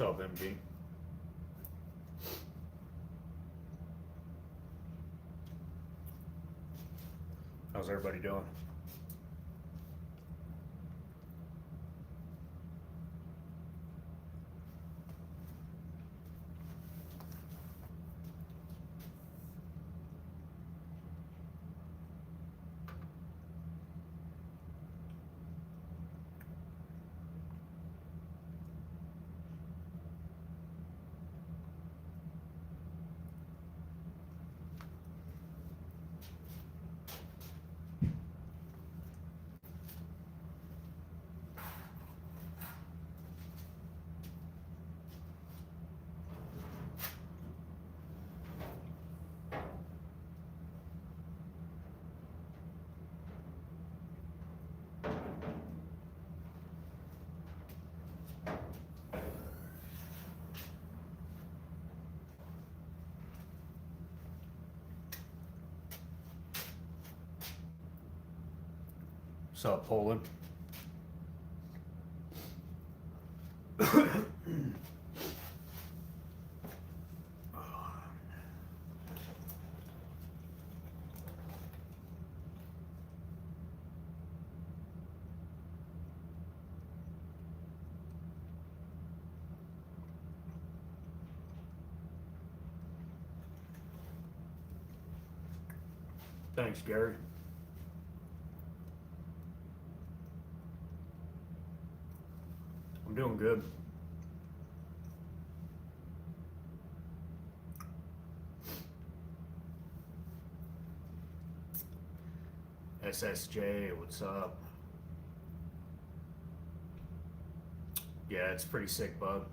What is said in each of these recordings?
up, MG? How's everybody doing? What's up, Poland? Thanks, Gary. I'm doing good. SSJ, what's up? Yeah, it's pretty sick, bug.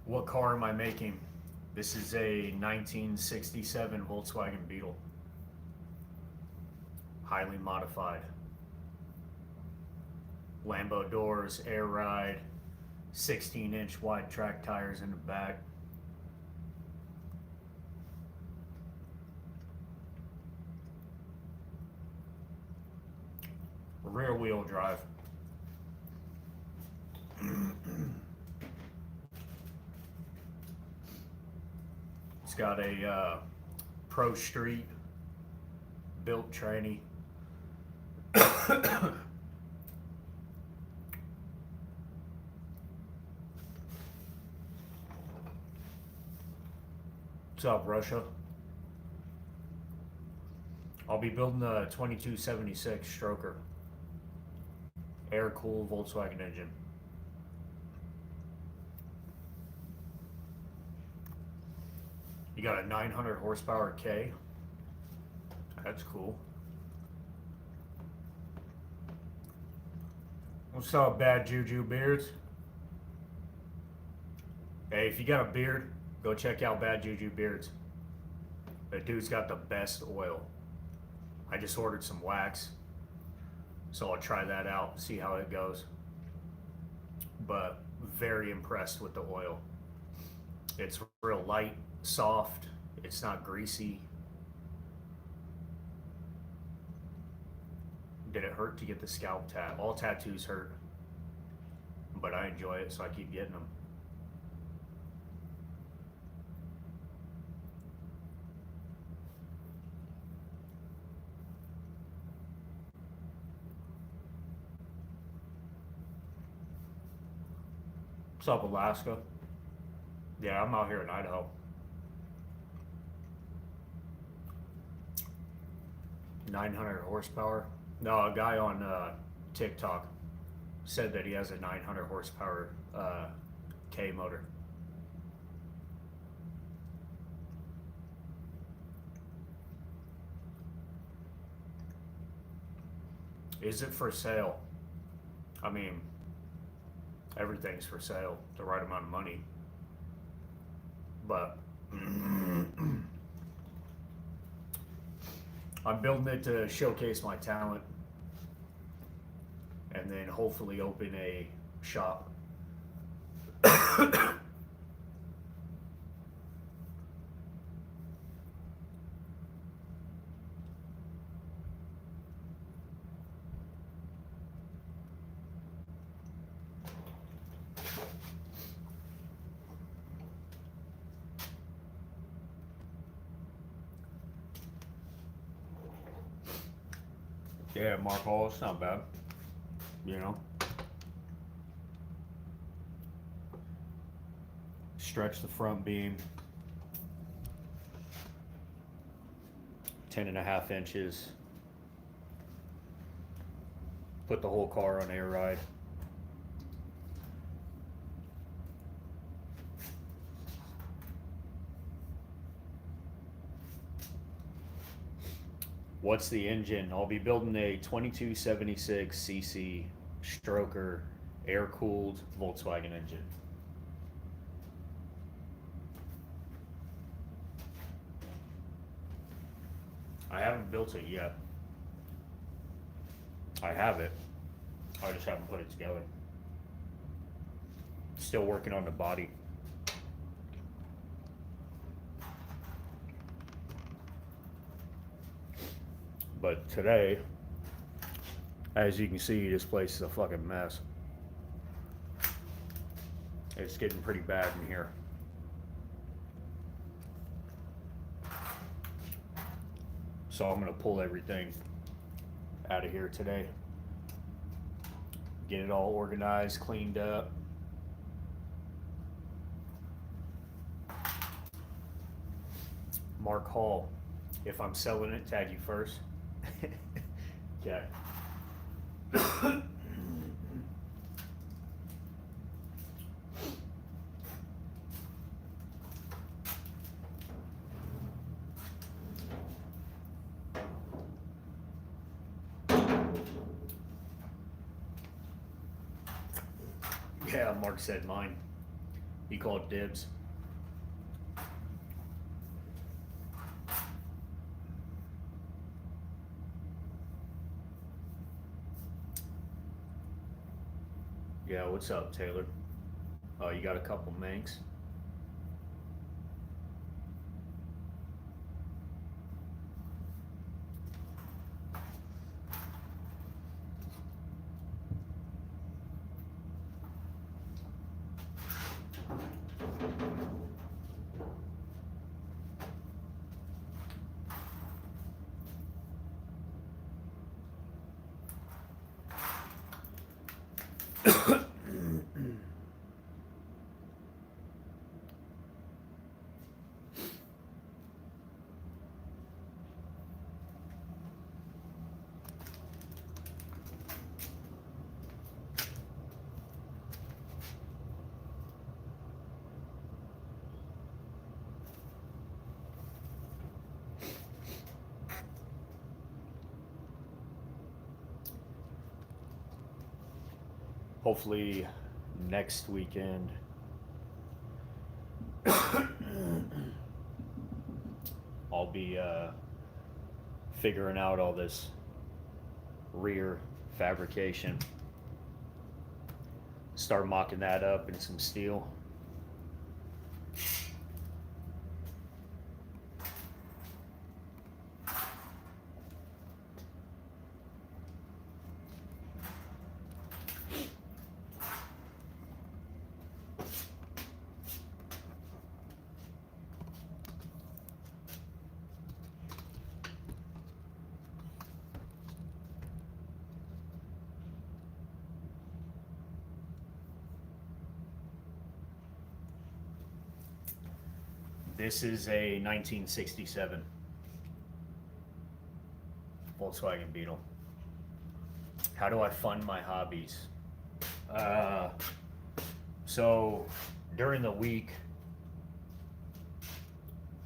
What car am I making? This is a 1967 Volkswagen Beetle. Highly modified. Lambo doors, air ride, 16-inch wide track tires in the back. Rear wheel drive. It's got a Pro Street built tranny. What's up, Russia? I'll be building a 2276 stroker. Air-cooled Volkswagen engine. You got a 900 horsepower K. That's cool. What's up, Bad Juju Beards? Hey, if you got a beard, go check out Bad Juju Beards. That dude's got the best oil. I just ordered some wax, so I'll try that out, see how it goes. But very impressed with the oil. It's real light, soft, it's not greasy. Did it hurt to get the scalp tat? All tattoos hurt, but I enjoy it, so I keep getting them. What's up, Alaska? Yeah, I'm out here in Idaho. 900 horsepower. No, a guy on TikTok said that he has a 900 horsepower K motor. Is it for sale? I mean, everything's for sale, the right amount of money. But I'm building it to showcase my talent and then hopefully open a shop. Yeah, Mark Hall, it's not bad. You know? Stretch the front beam 10.5 inches. Put the whole car on air ride. What's the engine? I'll be building a 2276cc stroker air-cooled Volkswagen engine. I haven't built it yet. I have it. I just haven't put it together. Still working on the body. But today, as you can see, this place is a fucking mess. It's getting pretty bad in here. So I'm gonna pull everything out of here today. Get it all organized, cleaned up. Mark Hall, if I'm selling it, tag you first. Okay. Yeah, Mark said mine. He called dibs. Yeah, what's up, Taylor? Oh, you got a couple Manx? Hopefully next weekend I'll be figuring out all this rear fabrication. Start mocking that up in some steel. This is a 1967 Volkswagen Beetle. How do I fund my hobbies? So during the week,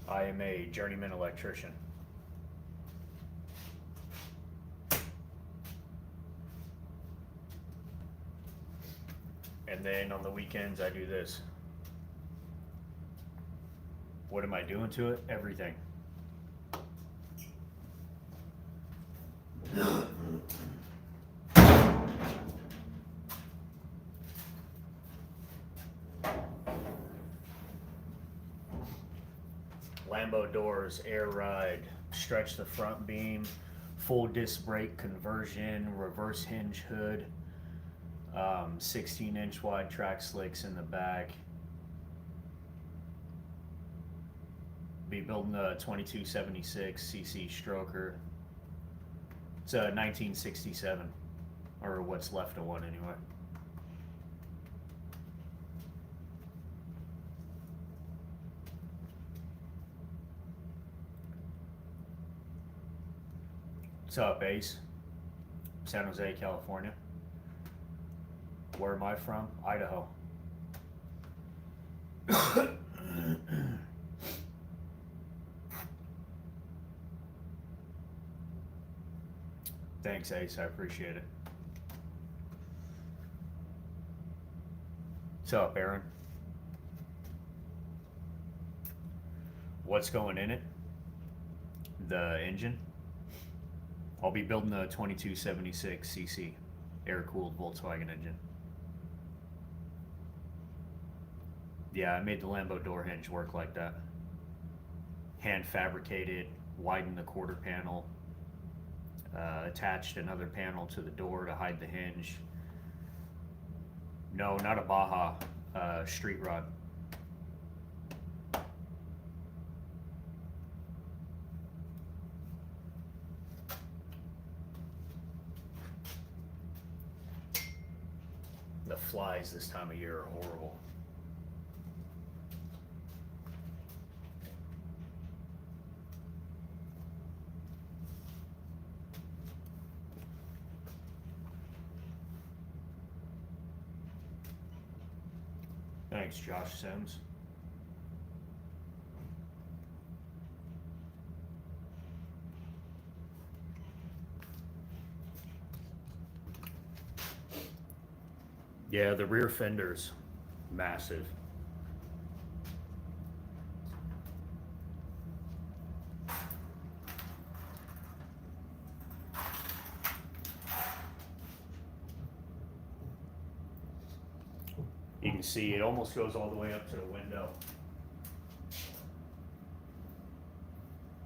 I am a journeyman electrician. And then on the weekends, I do this. What am I doing to it? Everything. Lambo doors, air ride, stretch the front beam, full disc brake conversion, reverse hinge hood, 16-inch wide track slicks in the back. Be building the 2276 cc stroker. It's a 1967, or what's left of one anyway. What's up, Ace? San Jose, California. Where am I from? Idaho. Thanks, Ace. I appreciate it. What's up, Aaron? What's going in it? The engine. I'll be building the 2276 cc air-cooled Volkswagen engine. Yeah, I made the Lambo door hinge work like that. Hand fabricated, widened the quarter panel, attached another panel to the door to hide the hinge. No, not a Baja, street rod. The flies this time of year are horrible. Thanks, Josh Sims. Yeah, the rear fender's massive. You can see it almost goes all the way up to the window.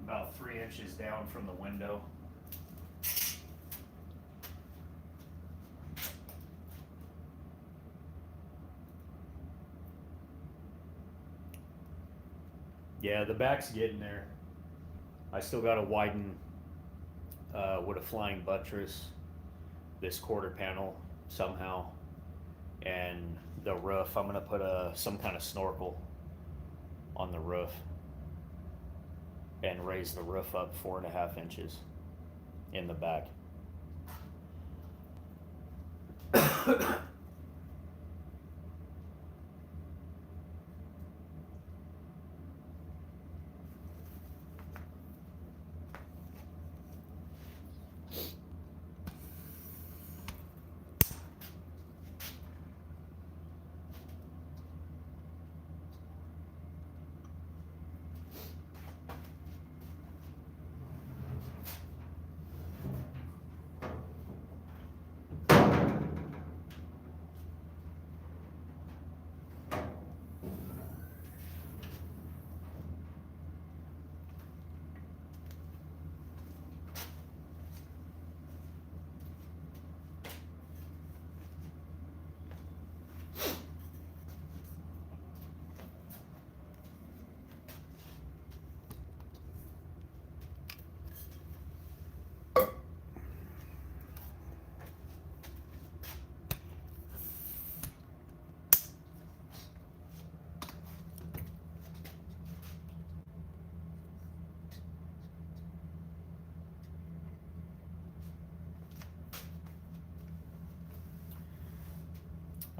About 3 inches down from the window. Yeah, the back's getting there. I still got to widen with a flying buttress this quarter panel somehow, and the roof. I'm gonna put some kind of snorkel on the roof and raise the roof up 4.5 inches in the back.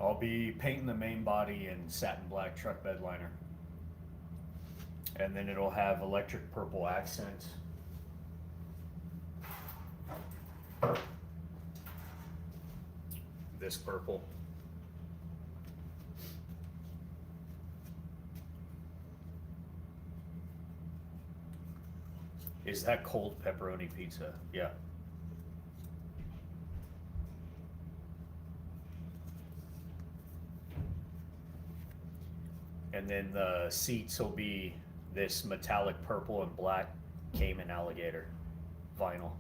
I'll be painting the main body in satin black truck bed liner. And then it'll have electric purple accents. This purple. Is that cold pepperoni pizza? Yeah. And then the seats will be this metallic purple and black Cayman alligator vinyl.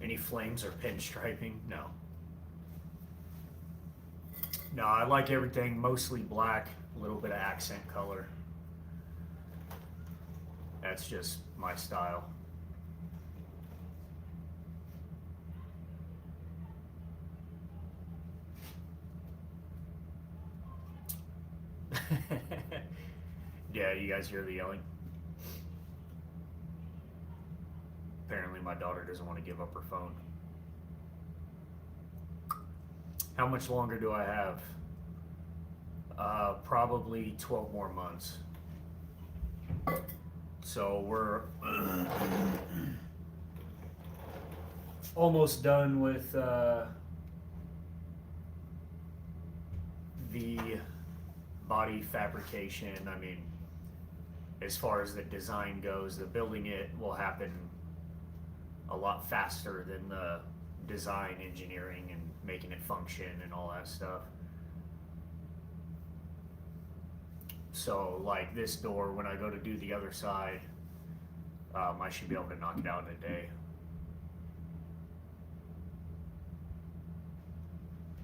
Any flames or pinstriping? No. No, I like everything mostly black, a little bit of accent color. That's just my style. Yeah, you guys hear the yelling? Apparently my daughter doesn't want to give up her phone. How much longer do I have? Probably 12 more months. So we're almost done with the body fabrication. I mean, as far as the design goes, the building it will happen a lot faster than the design engineering and making it function and all that stuff. So like this door, when I go to do the other side, I should be able to knock it out in a day.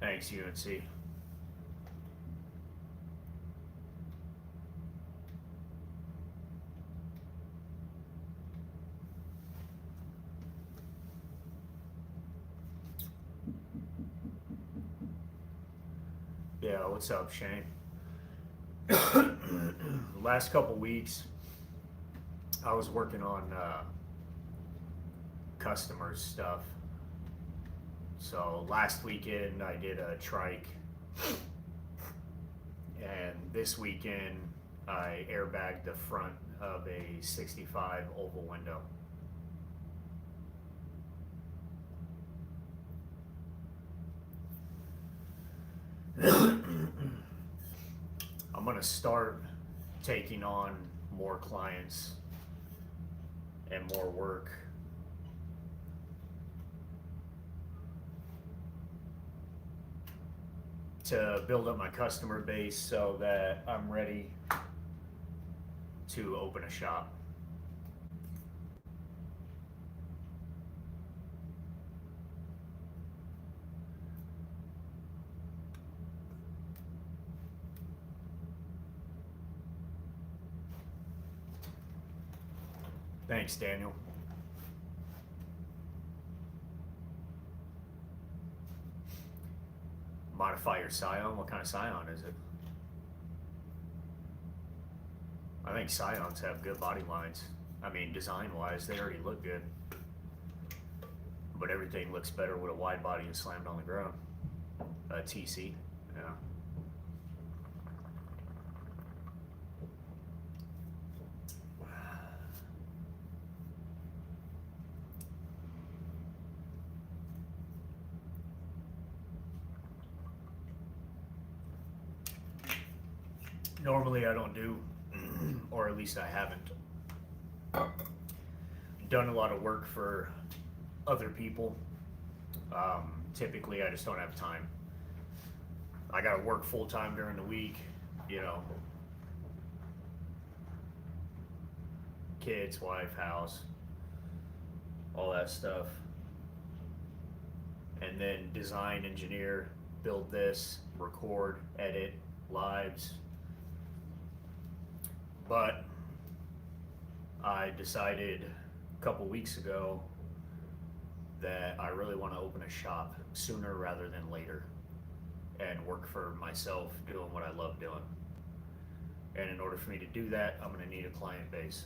Thanks, UNC. Yeah, what's up, Shane? The last couple weeks, I was working on customers' stuff. So last weekend I did a trike, and this weekend I airbagged the front of a 65 oval window. I'm gonna start taking on more clients and more work. To build up my customer base so that I'm ready to open a shop. Thanks, Daniel. Modify your Scion? What kind of Scion is it? I think Scions have good body lines. I mean, design-wise, they already look good. But everything looks better with a wide body and slammed on the ground. TC, yeah. Normally I don't do, or at least I haven't, done a lot of work for other people. Typically I just don't have time. I gotta work full time during the week, you know. Kids, wife, house, all that stuff. And then design, engineer, build this, record, edit, lives. But I decided a couple weeks ago that I really want to open a shop sooner rather than later and work for myself doing what I love doing. And in order for me to do that, I'm going to need a client base.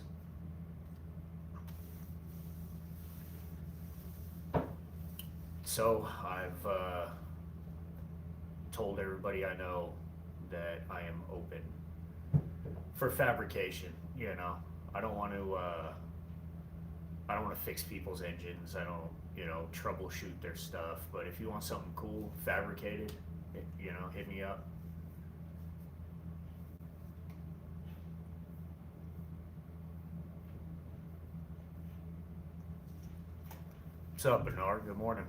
So I've told everybody I know that I am open for fabrication. You know, I don't want to. I don't want to fix people's engines. I don't, troubleshoot their stuff. But if you want something cool, fabricated, hit me up. What's up, Bernard? Good morning.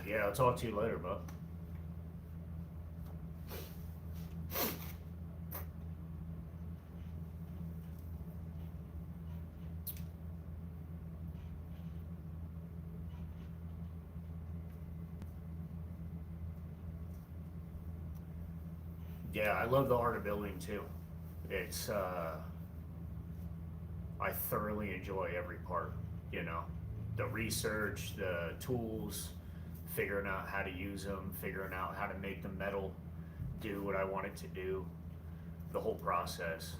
Yeah, I'll talk to you later, bud. Yeah, I love the art of building too. It's I thoroughly enjoy every part. You know, the research, the tools, figuring out how to use them, figuring out how to make the metal do what I want it to do, the whole process.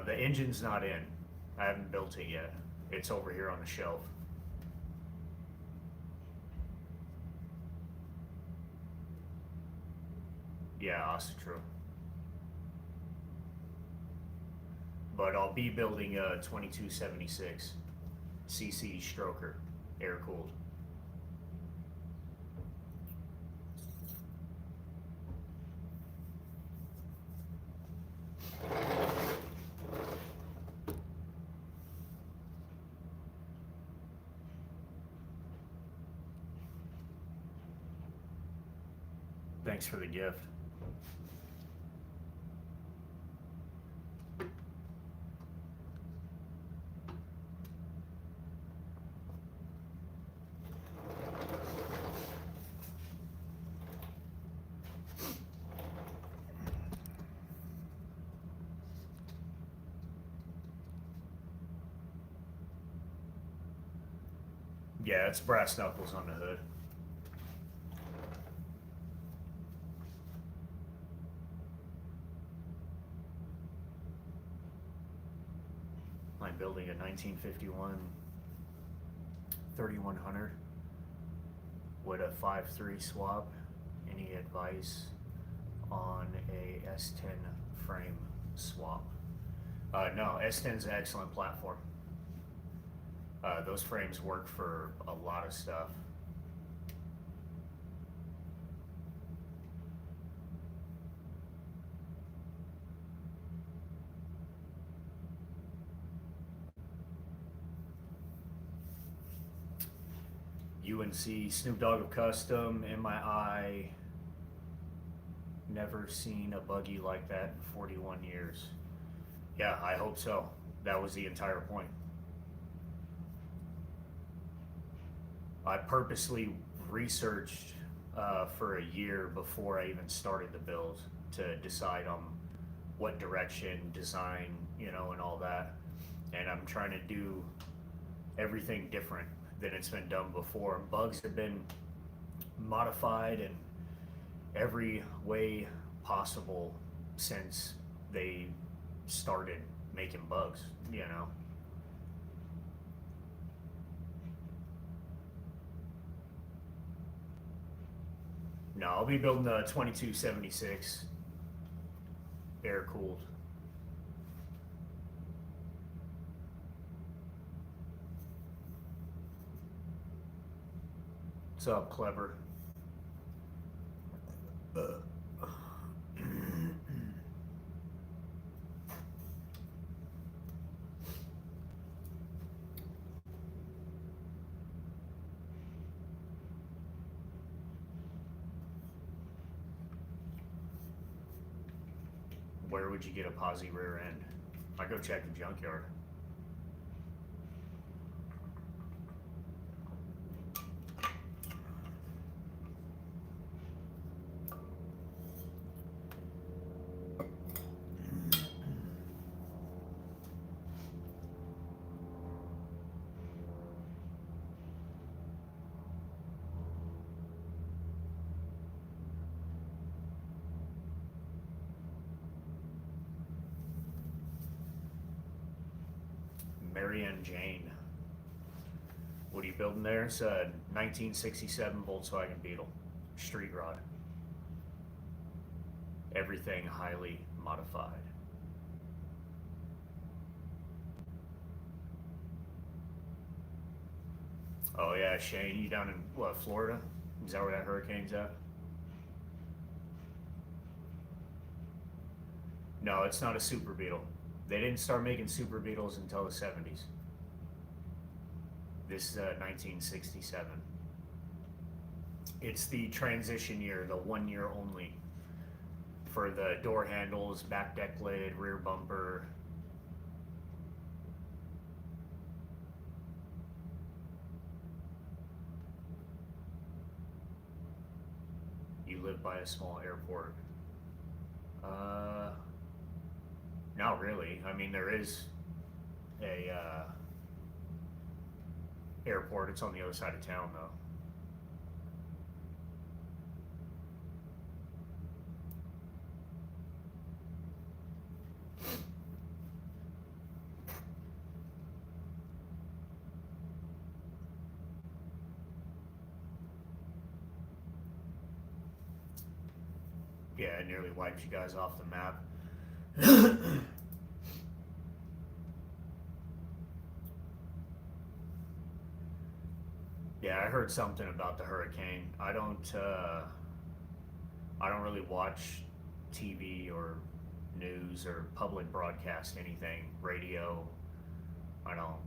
The engine's not in. I haven't built it yet. It's over here on the shelf. Yeah, true. But I'll be building a 2276 CC stroker, air cooled. Thanks for the gift. Yeah, it's brass knuckles on the hood. I'm building a 1951 3100 with a 5.3 swap. Any advice on a S10 frame swap? No, S10's an excellent platform. Those frames work for a lot of stuff. UNC Snoop Dogg of Custom in my eye. Never seen a buggy like that in 41 years. Yeah, I hope so. That was the entire point. I purposely researched for a year before I even started the build to decide on what direction, design, and all that. And I'm trying to do everything different than it's been done before. Bugs have been modified in every way possible since they started making bugs, No, I'll be building the 2276 air cooled. What's up, Clever? Where would you get a posi rear end? I go check the junkyard. Mary and Jane. What are you building there? It's a 1967 Volkswagen Beetle. Street rod. Everything highly modified. Oh yeah, Shane, you down in what, Florida? Is that where that hurricane's at? No, it's not a Super Beetle. They didn't start making Super Beetles until the 70s. This is 1967. It's the transition year, the 1 year only, for the door handles, back deck lid, rear bumper. You live by a small airport. Not really. I mean, there is a airport. It's on the other side of town, though. Yeah, it nearly wipes you guys off the map. Yeah, I heard something about the hurricane. I don't really watch TV or news or public broadcast anything, radio. I don't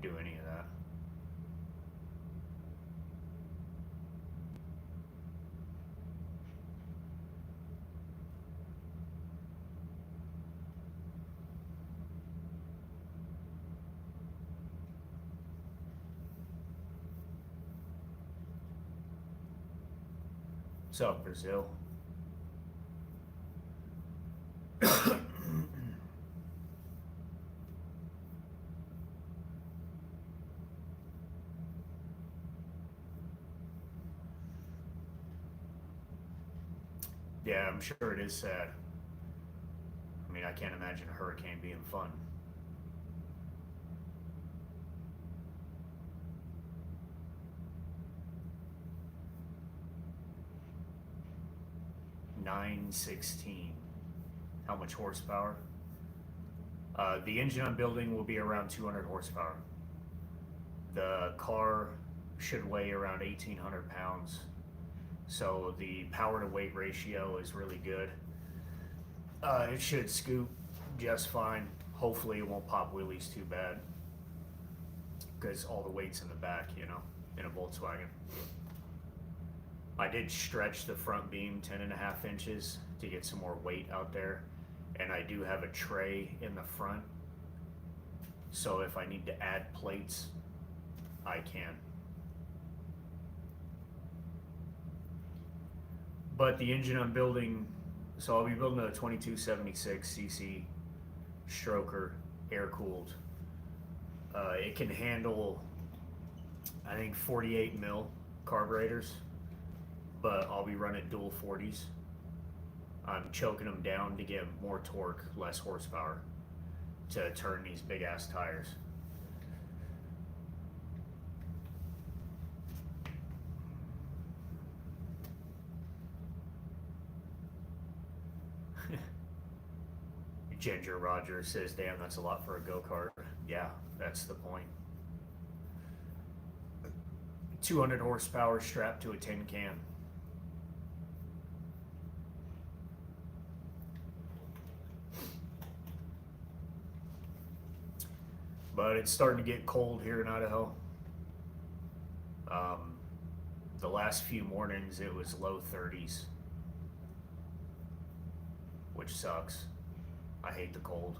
do any of that. What's up, Brazil? Yeah, I'm sure it is sad. I mean, I can't imagine a hurricane being fun. 916. How much horsepower? The engine I'm building will be around 200 horsepower. The car should weigh around 1,800 pounds. So the power to weight ratio is really good. It should scoop just fine. Hopefully it won't pop wheelies too bad, because all the weight's in the back, you know, in a Volkswagen. I did stretch the front beam 10.5 inches to get some more weight out there. And I do have a tray in the front. So if I need to add plates, I can. But the engine I'm building, so I'll be building a 2276cc stroker, air-cooled. It can handle, I think, 48 mil carburetors, but I'll be running dual 40s. I'm choking them down to get more torque, less horsepower, to turn these big ass tires. Ginger Roger says, damn, that's a lot for a go-kart. Yeah, that's the point. 200 horsepower strapped to a tin can. But it's starting to get cold here in Idaho. The last few mornings it was low 30s, which sucks. I hate the cold.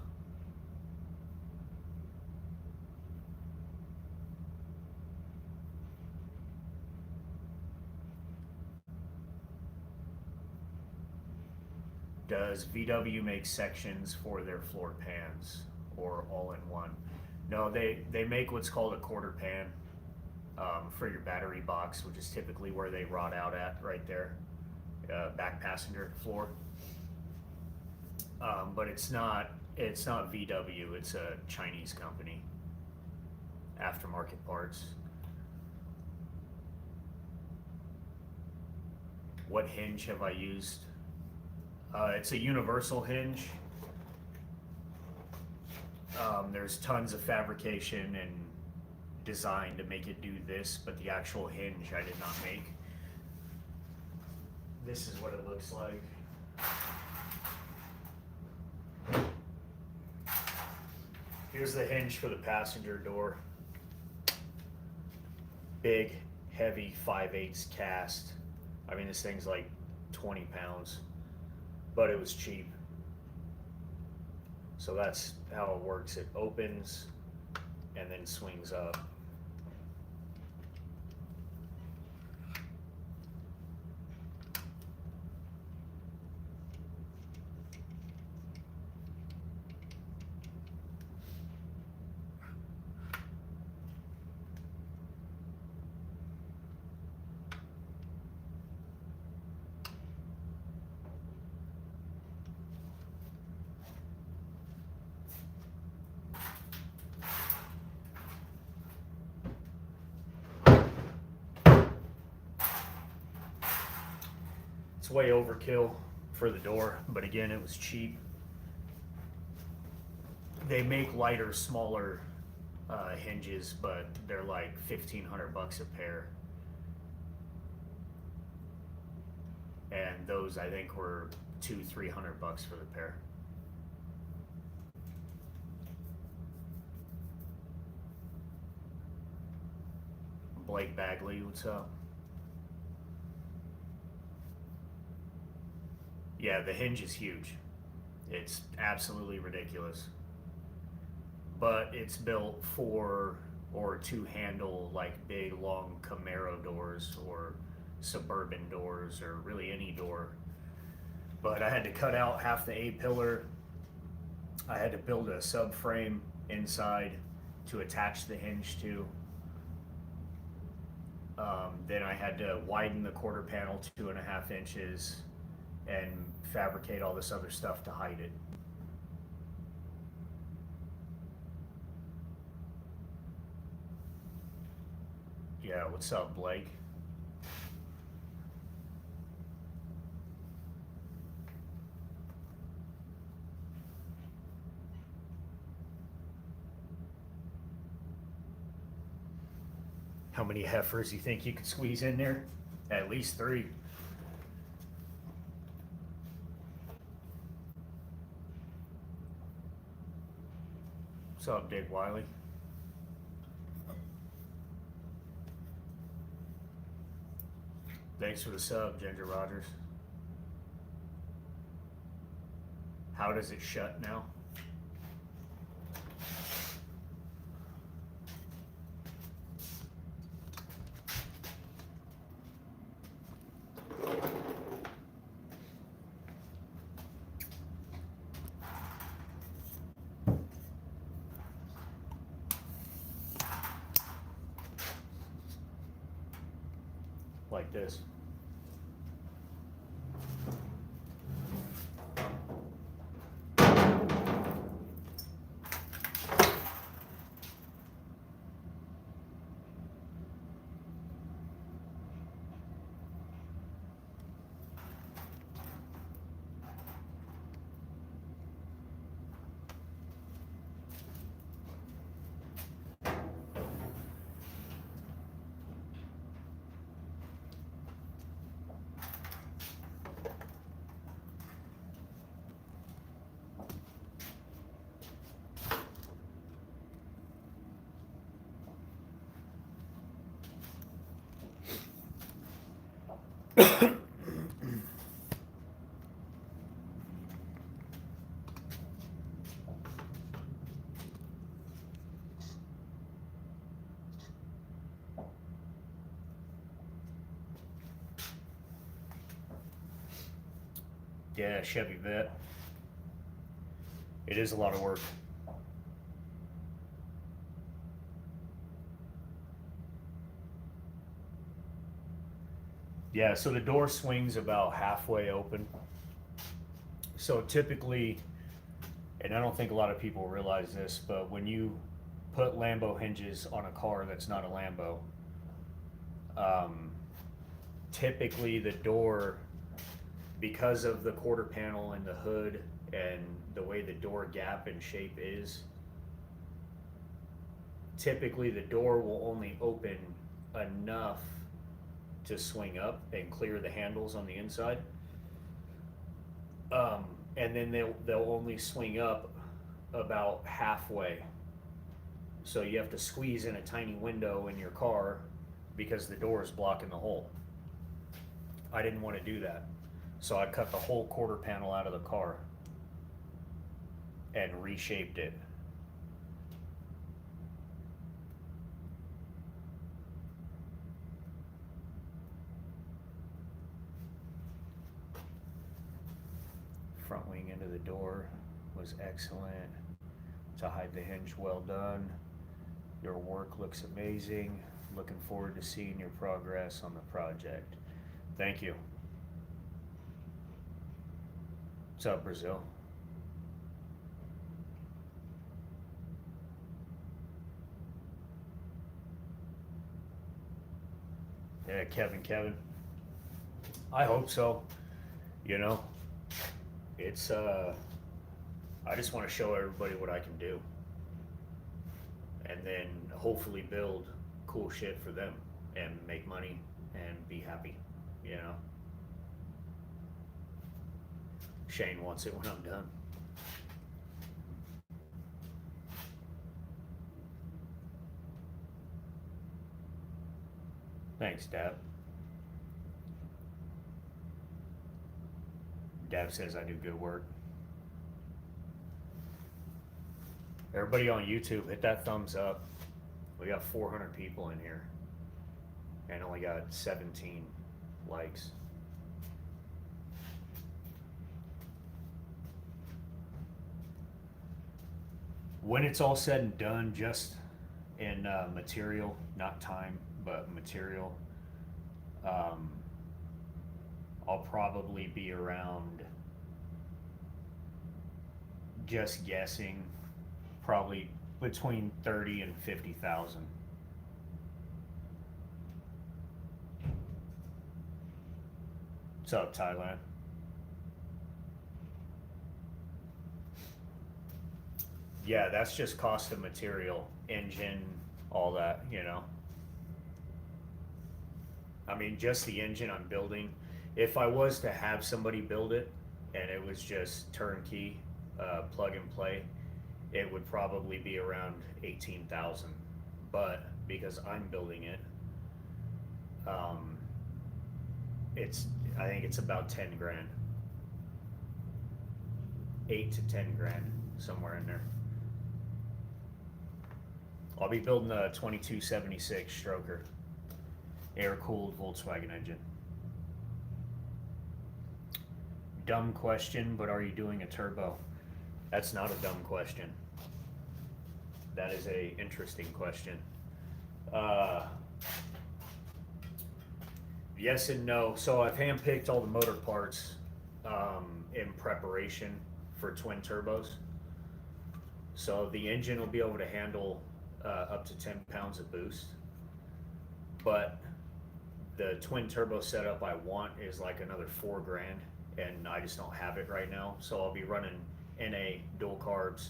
Does VW make sections for their floor pans or all in one? No, they make what's called a quarter pan for your battery box, which is typically where they rot out at, right there, back passenger floor. But it's not VW. It's a Chinese company. aftermarket parts. What hinge have I used? It's a universal hinge. There's tons of fabrication and design to make it do this, but the actual hinge I did not make. This is what it looks like. Here's the hinge for the passenger door. Big, heavy 5/8 cast. I mean, this thing's like 20 pounds, but it was cheap. So that's how it works. It opens and then swings up. It's way overkill for the door, but again, it was cheap. They make lighter, smaller hinges, but they're like $1,500 a pair. And those I think were $200-300 for the pair. Blake Bagley, what's up? Yeah, the hinge is huge. It's absolutely ridiculous. But it's built for or to handle like big, long Camaro doors or Suburban doors or really any door. But I had to cut out half the A-pillar. I had to build a subframe inside to attach the hinge to. Then I had to widen the quarter panel 2.5 inches and fabricate all this other stuff to hide it. Yeah, what's up, Blake? How many heifers you think you could squeeze in there? At least 3. What's up, Dick Wiley? Thanks for the sub, Ginger Rogers. How does it shut now? Like this. Yeah, Chevy Vet. It is a lot of work. Yeah, so the door swings about halfway open. So typically, and I don't think a lot of people realize this, but when you put Lambo hinges on a car that's not a Lambo. Um, Typically the door, because of the quarter panel and the hood and the way the door gap and shape is, typically the door will only open enough to swing up and clear the handles on the inside. And then they'll only swing up about halfway. So you have to squeeze in a tiny window in your car because the door is blocking the hole. I didn't want to do that. So I cut the whole quarter panel out of the car and reshaped it. Front wing into the door was excellent. To hide the hinge, well done. Your work looks amazing. Looking forward to seeing your progress on the project. Thank you. What's up, Brazil? Yeah, Kevin. I hope so. You know, it's I just want to show everybody what I can do, and then hopefully build cool shit for them and make money and be happy, you know. Shane wants it when I'm done. Thanks, Dab. Dab says I do good work. Everybody on YouTube, hit that thumbs up. We got 400 people in here and only got 17 likes. When it's all said and done, just in material, not time, but material, I'll probably be around, just guessing, probably between 30 and 50,000. What's up, Thailand? Yeah, that's just cost of material, engine, all that, you know. I mean, just the engine I'm building. If I was to have somebody build it and it was just turnkey, plug and play, it would probably be around 18,000. But because I'm building it, I think it's about 10 grand, 8 to 10 grand, somewhere in there. I'll be building a 2276 stroker, air-cooled Volkswagen engine. Dumb question, but are you doing a turbo? That's not a dumb question. That is a interesting question. Yes and no. So I've handpicked all the motor parts in preparation for twin turbos. So the engine will be able to handle up to 10 pounds of boost. But the twin turbo setup I want is like another 4 grand, and I just don't have it right now. So I'll be running NA, dual carbs,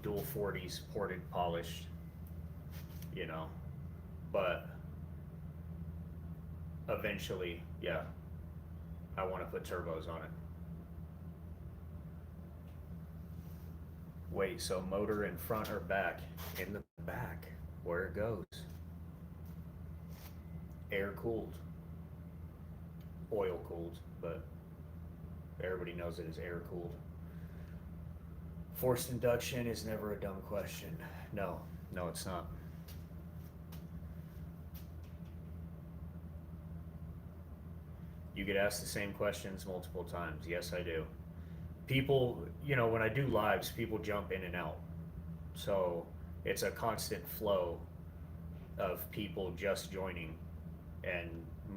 dual 40s, ported, polished, you know. But eventually, yeah, I want to put turbos on it. Wait, so motor in front or back? In the back, where it goes. Air cooled, oil cooled, but everybody knows it is air cooled. Forced induction is never a dumb question. No, it's not. You get asked the same questions multiple times. Yes, I do. People, you know, when I do lives, people jump in and out. So it's a constant flow of people just joining, and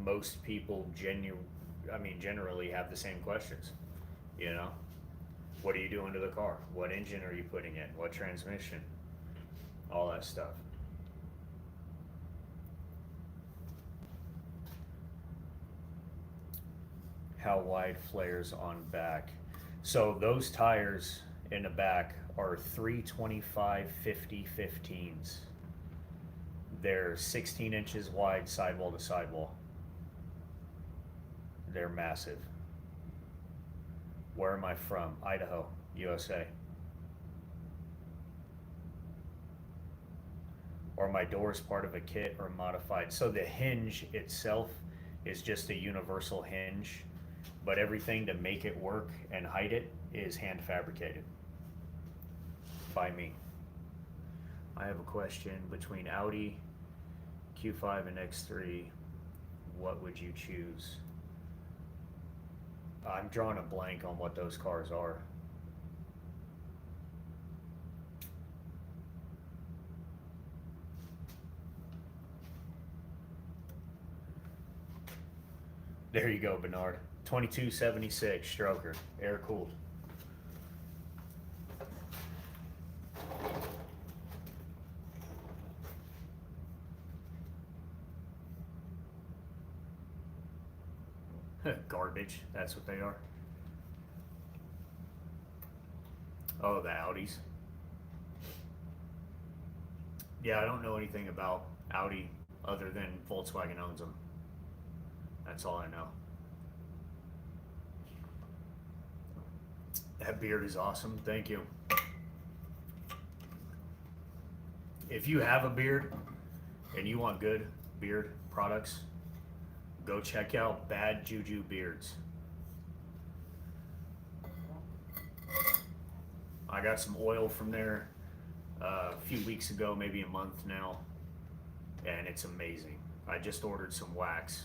most people generally have the same questions, you know. What are you doing to the car? What engine are you putting in? What transmission? All that stuff. How wide flares on back? So those tires in the back are 325 50 15s. They're 16 inches wide sidewall to sidewall. They're massive. Where am I from? Idaho, USA. Or my doors part of a kit or modified. So the hinge itself is just a universal hinge, but everything to make it work and hide it is hand fabricated by me. I have a question. Between Audi Q5 and X3, what would you choose? I'm drawing a blank on what those cars are. There you go, Bernard. 2276 stroker, air cooled. Garbage, that's what they are. Oh, the Audis. Yeah, I don't know anything about Audi other than Volkswagen owns them. That's all I know. That beard is awesome. Thank you. If you have a beard and you want good beard products, go check out Bad Juju Beards. I got some oil from there a few weeks ago, maybe a month now, and it's amazing. I just ordered some wax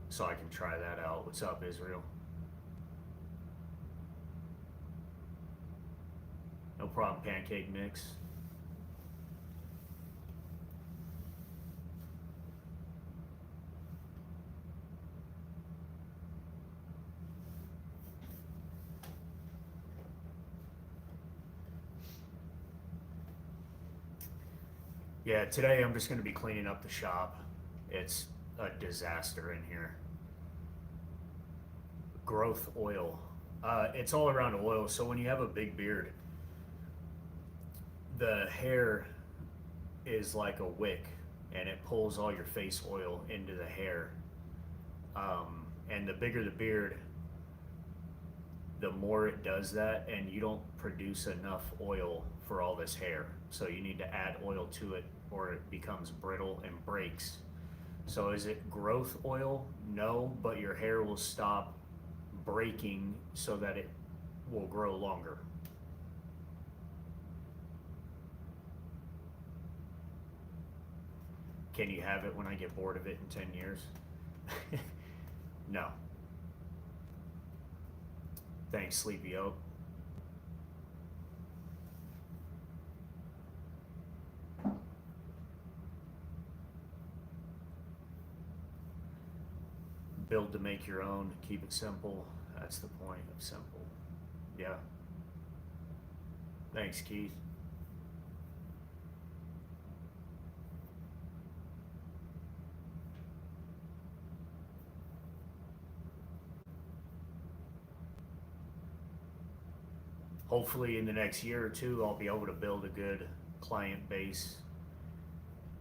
so I can try that out. What's up, Israel? No problem, Pancake Mix. Yeah, today I'm just going to be cleaning up the shop. It's a disaster in here. Growth oil. It's all around oil, so when you have a big beard, the hair is like a wick and it pulls all your face oil into the hair. And the bigger the beard, the more it does that, and you don't produce enough oil for all this hair. So you need to add oil to it or it becomes brittle and breaks. So is it growth oil? No, but your hair will stop breaking so that it will grow longer. Can you have it when I get bored of it in 10 years? No. Thanks, Sleepy Oak. Build to make your own, keep it simple. That's the point of simple. Yeah. Thanks, Keith. Hopefully in the next year or two, I'll be able to build a good client base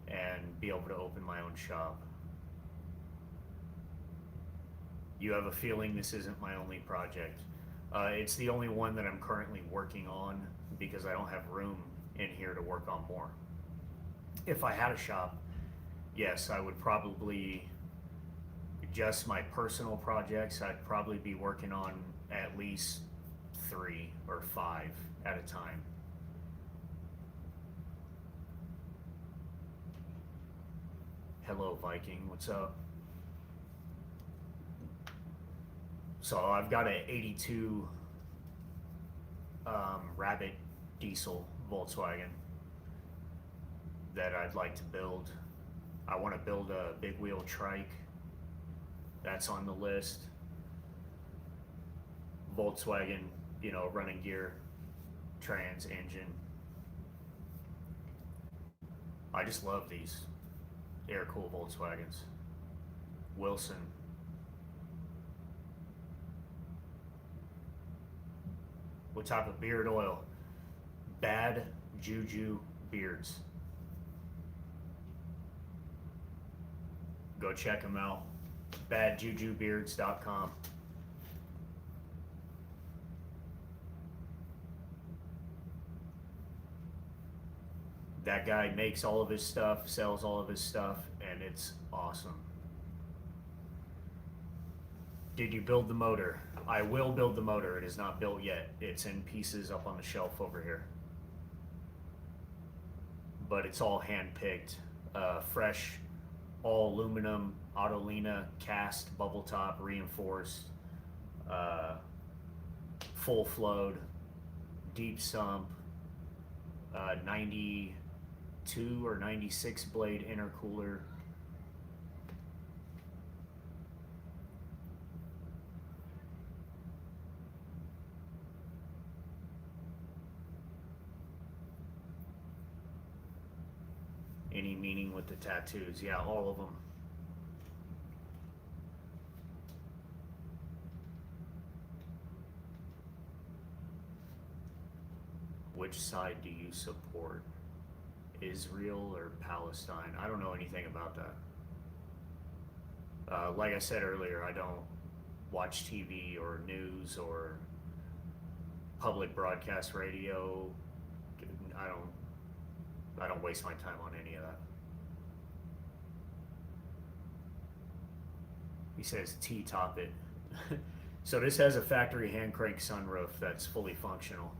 and be able to open my own shop. You have a feeling this isn't my only project. It's the only one that I'm currently working on because I don't have room in here to work on more. If I had a shop, yes, I would probably, just my personal projects, I'd probably be working on at least 3 or 5 at a time. Hello, Viking, what's up? So I've got an 82 Rabbit diesel Volkswagen that I'd like to build. I want to build a big wheel trike. That's on the list. Volkswagen you know, running gear, trans, engine. I just love these air-cooled Volkswagens. Wilson. What type of beard oil? Bad Juju Beards. Go check them out. badjujubeards.com. That guy makes all of his stuff, sells all of his stuff, and it's awesome. Did you build the motor? I will build the motor. It is not built yet. It's in pieces up on the shelf over here. But it's all hand-picked, fresh, all aluminum, Autolina, cast, bubble top, reinforced, full flowed, deep sump, 92 or 96 blade intercooler. Any meaning with the tattoos? Yeah, all of them. Which side do you support? Israel or Palestine? I don't know anything about that. Like I said earlier, I don't watch TV or news or public broadcast radio. I don't waste my time on any of that. He says T-top it. So this has a factory hand crank sunroof that's fully functional.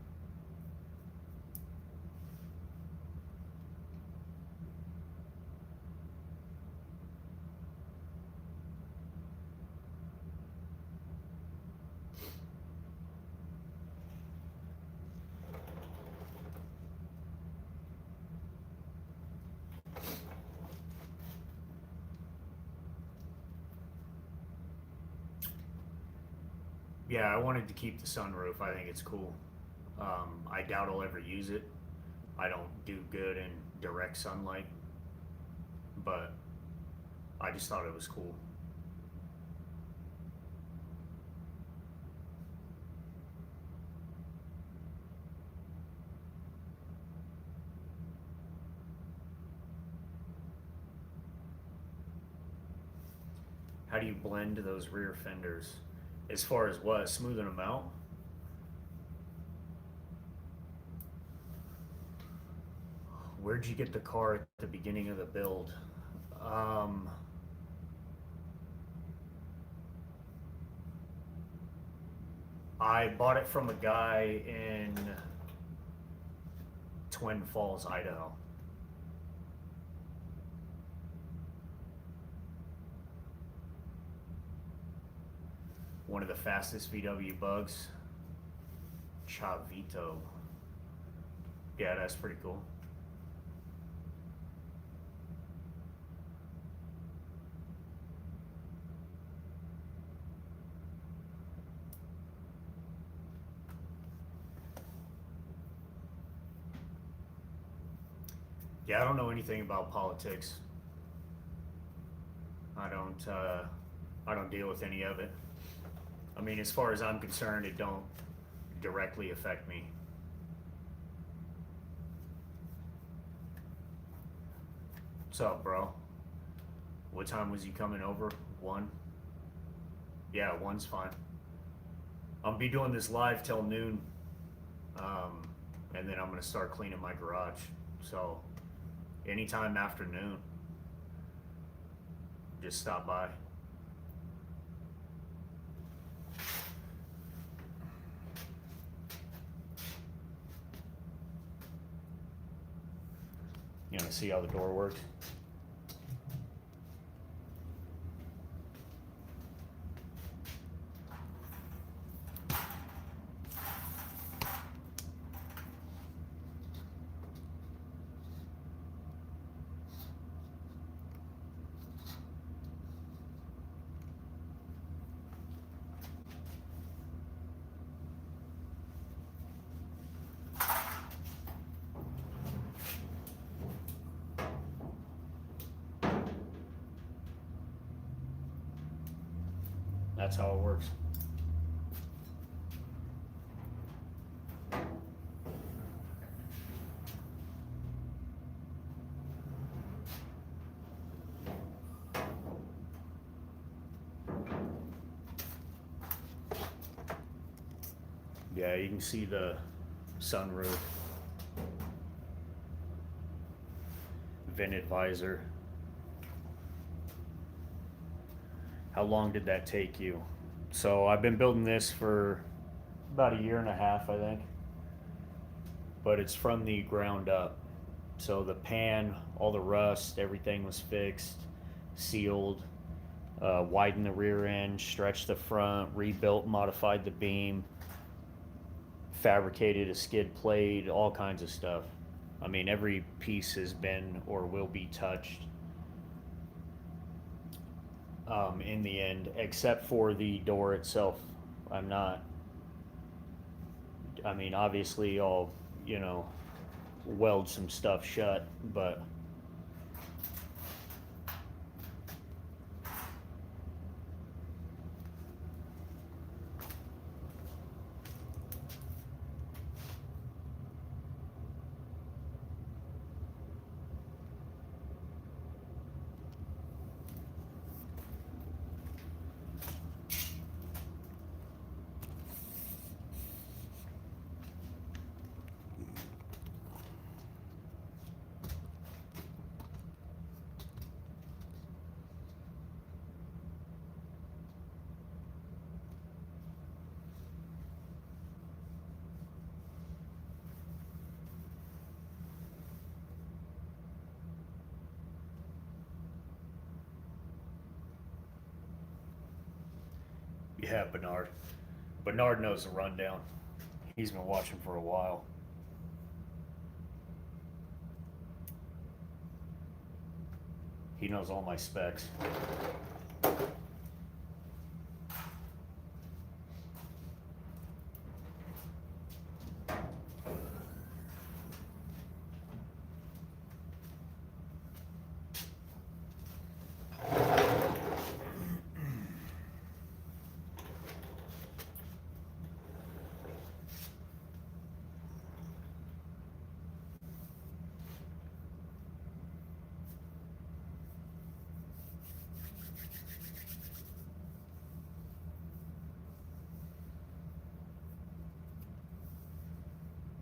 Yeah, I wanted to keep the sunroof. I think it's cool. I doubt I'll ever use it. I don't do good in direct sunlight, but I just thought it was cool. How do you blend those rear fenders? As far as what? Smoothing them out? Where'd you get the car at the beginning of the build? I bought it from a guy in Twin Falls, Idaho. One of the fastest VW bugs. Chavito. Yeah, that's pretty cool. Yeah, I don't know anything about politics. I don't deal with any of it. I mean, as far as I'm concerned, it don't directly affect me. What's up, bro? What time was you coming over? 1? Yeah, 1's fine. I'll be doing this live till noon, and then I'm gonna start cleaning my garage. So, anytime after noon, just stop by. You want to see how the door works? That's how it works. Yeah, you can see the sunroof, vented visor. How long did that take you? So I've been building this for about a year and a half, I think. But it's from the ground up. So the pan, all the rust, everything was fixed, sealed, widened the rear end, stretched the front, rebuilt, modified the beam, fabricated a skid plate, all kinds of stuff. I mean, every piece has been or will be touched in the end, except for the door itself. I'm not, I mean, obviously, I'll, you know, weld some stuff shut, but yeah, Bernard. Bernard knows the rundown. He's been watching for a while. He knows all my specs.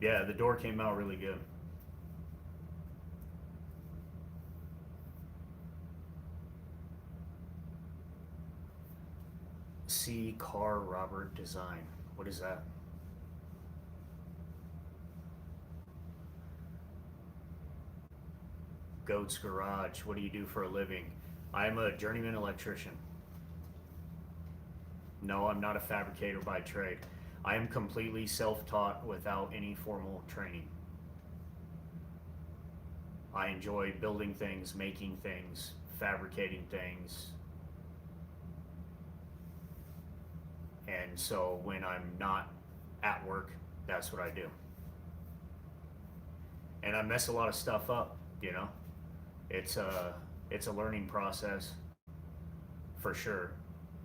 Yeah, the door came out really good. C. Carr Robert Design. What is that? Goat's Garage. What do you do for a living? I'm a journeyman electrician. No, I'm not a fabricator by trade. I am completely self-taught without any formal training. I enjoy building things, making things, fabricating things. And so when I'm not at work, that's what I do. And I mess a lot of stuff up, you know. It's a learning process for sure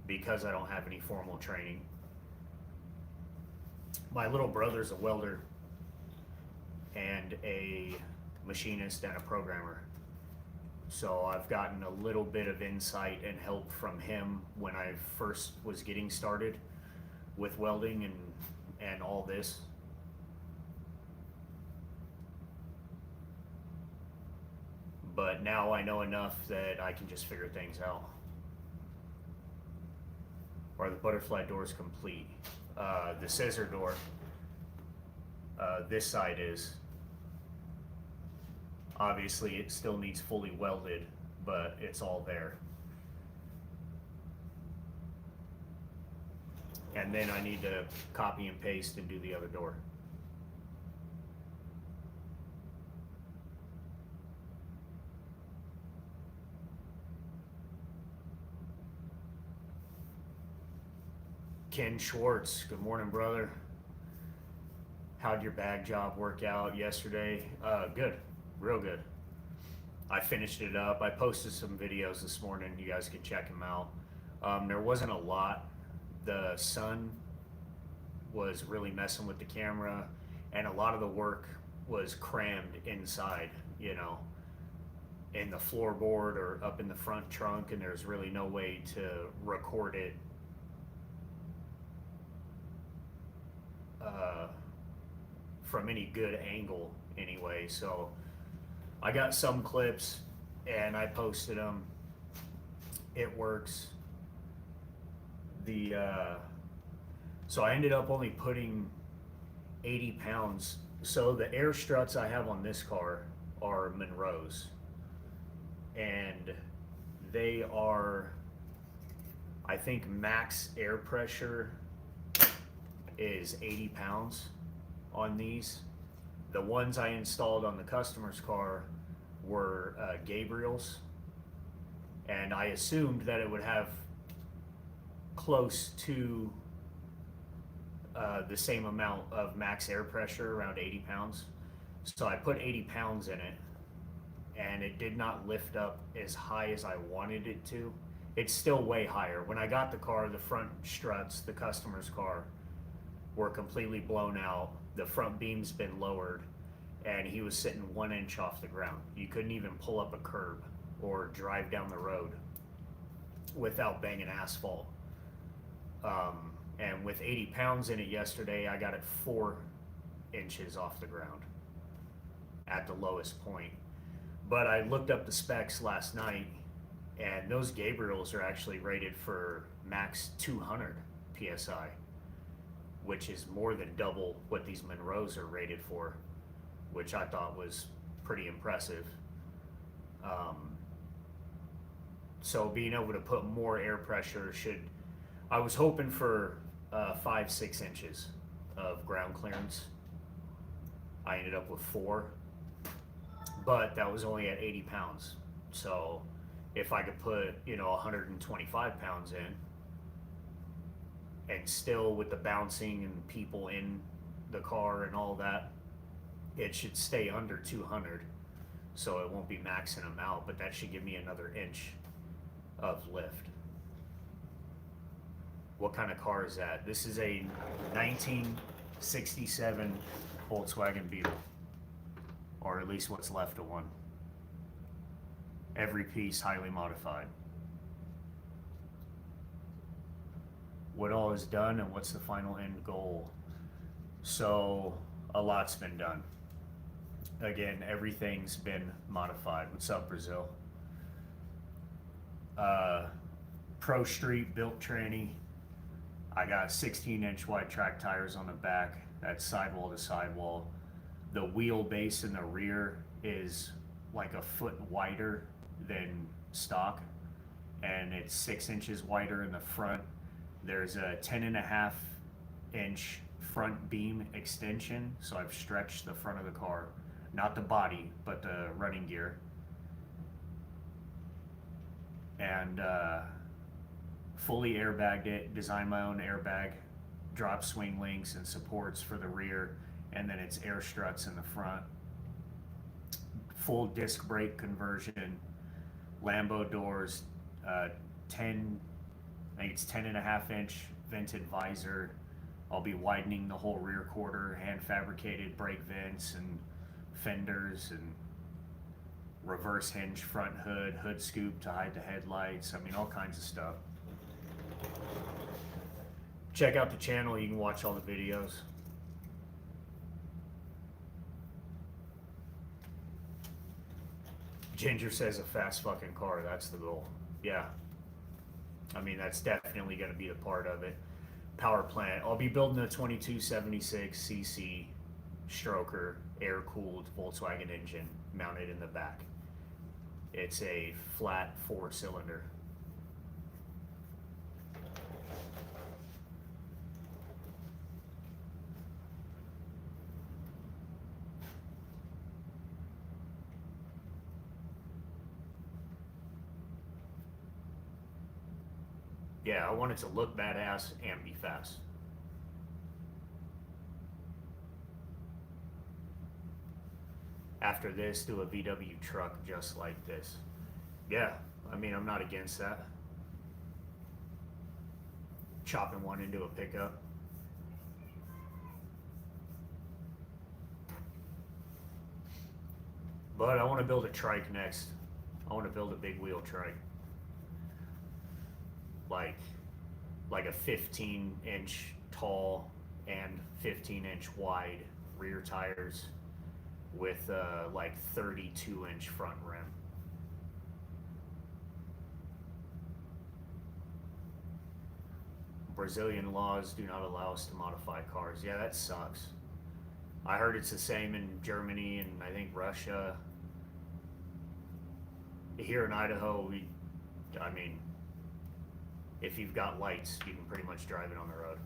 because I don't have any formal training. My little brother's a welder and a machinist and a programmer. So I've gotten a little bit of insight and help from him when I first was getting started with welding and all this. But now I know enough that I can just figure things out. Are the butterfly doors complete? The scissor door, this side is. Obviously it still needs fully welded, but it's all there. And then I need to copy and paste and do the other door. Ken Schwartz, good morning, brother. How'd your bag job work out yesterday? Good, real good. I finished it up. I posted some videos this morning. You guys can check them out. There wasn't a lot. the sun was really messing with the camera, and a lot of the work was crammed inside, you know, in the floorboard or up in the front trunk, and there's really no way to record it from any good angle anyway. So I got some clips and I posted them. It works. So I ended up only putting 80 pounds. So the air struts I have on this car are Monroe's, and they are, I think max air pressure is 80 pounds on these. The ones I installed on the customer's car were Gabriel's, and I assumed that it would have close to the same amount of max air pressure, around 80 pounds. So I put 80 pounds in it, and it did not lift up as high as I wanted it to. It's still way higher. When I got the car, the front struts, the customer's car, were completely blown out. The front beam's been lowered, and he was sitting 1 inch off the ground. You couldn't even pull up a curb or drive down the road without banging asphalt. And with 80 pounds in it yesterday, I got it 4 inches off the ground at the lowest point. But I looked up the specs last night, and those Gabriels are actually rated for max 200 PSI, which is more than double what these Monroe's are rated for, which I thought was pretty impressive. So being able to put more air pressure I was hoping for 5-6 inches of ground clearance. I ended up with 4, but that was only at 80 pounds. So if I could put, 125 pounds in, and still with the bouncing and people in the car and all that, it should stay under 200. So it won't be maxing them out, but that should give me another inch of lift. What kind of car is that? This is a 1967 Volkswagen Beetle, or at least what's left of one. Every piece highly modified. What all is done and what's the final end goal? So a lot's been done. Again, everything's been modified. What's up, Brazil? Pro Street built tranny. I got 16-inch wide track tires on the back. That's sidewall to sidewall. The wheelbase in the rear is like a foot wider than stock, and it's 6 inches wider in the front. There's a 10.5-inch front beam extension, so I've stretched the front of the car, not the body, but the running gear. And fully airbagged it, designed my own airbag, drop swing links and supports for the rear, and then it's air struts in the front. Full disc brake conversion, Lambo doors, 10.5-inch vented visor. I'll be widening the whole rear quarter, hand fabricated brake vents and fenders, and reverse hinge front hood, hood scoop to hide the headlights. I mean, all kinds of stuff. Check out the channel, you can watch all the videos. Ginger says a fast fucking car, that's the goal. Yeah. I mean, that's definitely going to be a part of it. Power plant. I'll be building a 2276cc stroker, air-cooled Volkswagen engine mounted in the back. It's a flat 4-cylinder. Yeah, I want it to look badass and be fast. After this, do a VW truck just like this. Yeah, I mean, I'm not against that. chopping one into a pickup. But I want to build a trike next. I want to build a big wheel trike. Like a 15-inch tall and 15-inch wide rear tires with like 32-inch front rim. Brazilian laws do not allow us to modify cars. Yeah, that sucks. I heard it's the same in Germany and I think Russia. Here in Idaho, I mean, if you've got lights, you can pretty much drive it on the road.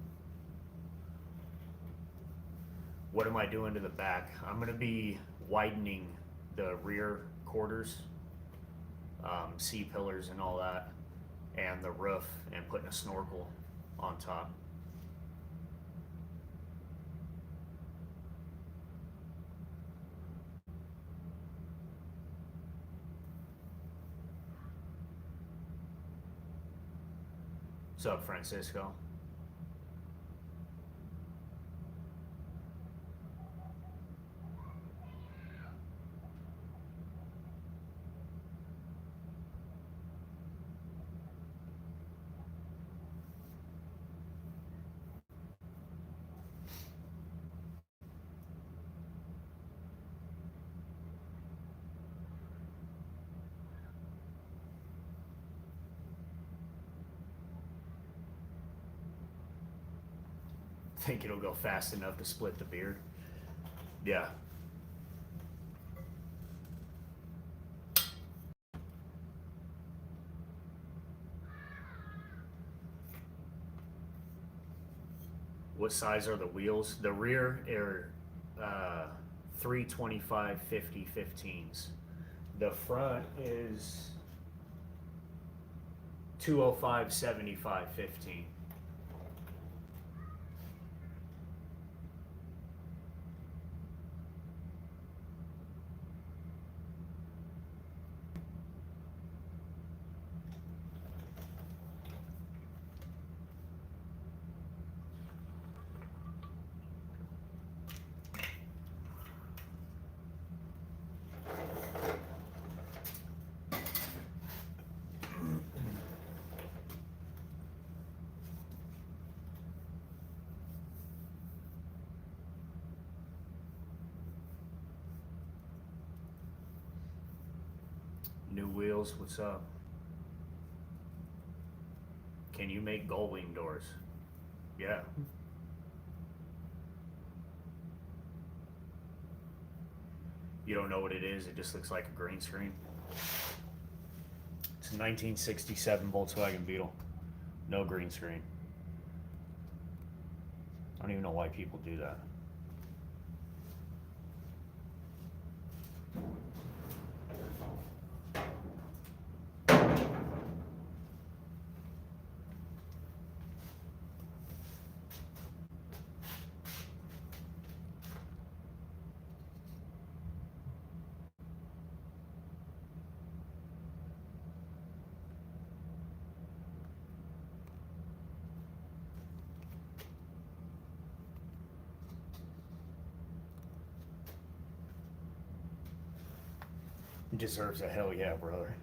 What am I doing to the back? I'm going to be widening the rear quarters, C-pillars and all that, and the roof, and putting a snorkel on top. What's up, Francisco? Think it'll go fast enough to split the beard? Yeah. What size are the wheels? The rear are 325 50 15s. The front is 205 75 15. New wheels, what's up? Can you make gull wing doors? Yeah. You don't know what it is, it just looks like a green screen. It's a 1967 Volkswagen Beetle. No green screen. I don't even know why people do that. Deserves a hell yeah, brother.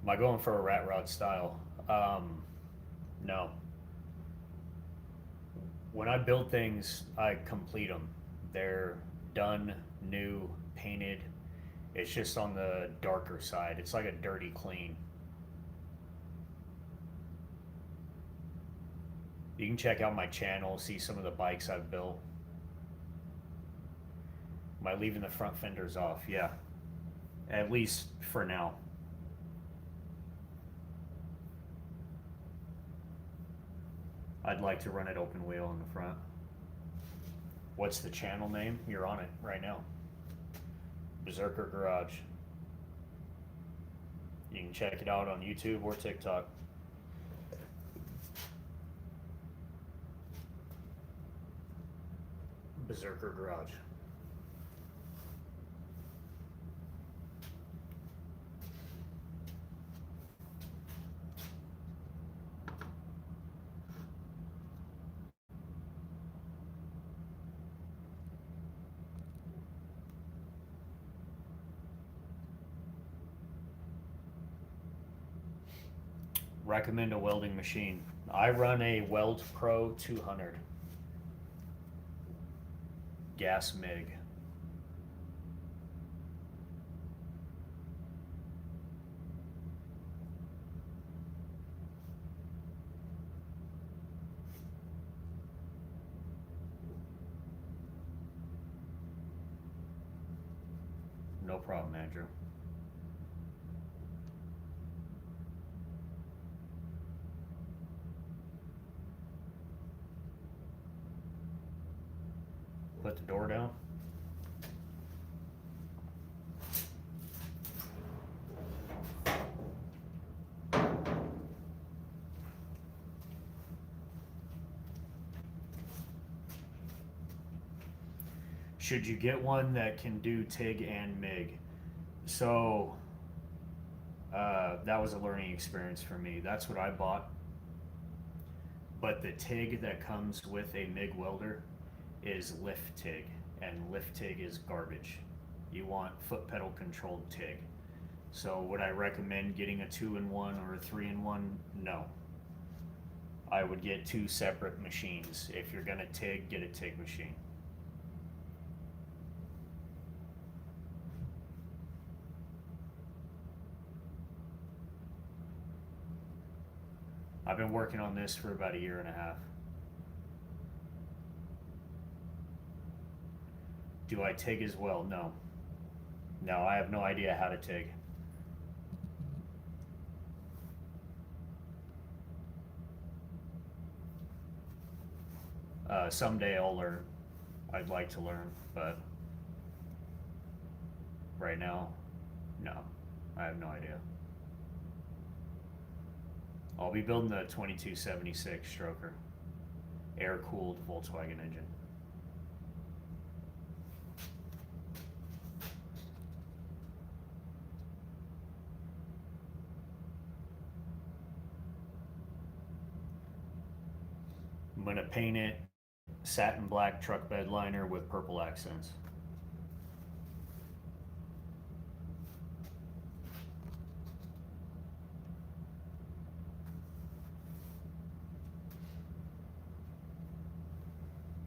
Am I going for a rat rod style? No. When I build things, I complete them. They're done, new, painted. It's just on the darker side. It's like a dirty clean. You can check out my channel, see some of the bikes I've built. Am I leaving the front fenders off? Yeah. At least for now. I'd like to run it open wheel in the front. What's the channel name? You're on it right now. Berzerker Garage. You can check it out on YouTube or TikTok. Berzerker Garage. Recommend a welding machine. I run a Weld Pro 200 gas MIG. No problem, Andrew. Put the door down. Should you get one that can do TIG and MIG? So that was a learning experience for me. That's what I bought. But the TIG that comes with a MIG welder is lift TIG, and lift TIG is garbage. You want foot pedal controlled TIG. So would I recommend getting a 2-in-1 or a 3-in-1? No. I would get two separate machines. If you're gonna TIG, get a TIG machine. I've been working on this for about 1.5 years. Do I TIG as well? No. No, I have no idea how to TIG. Someday I'll learn. I'd like to learn, but right now, no. I have no idea. I'll be building the 2276 stroker, air-cooled Volkswagen engine. I'm gonna paint it satin black truck bed liner with purple accents.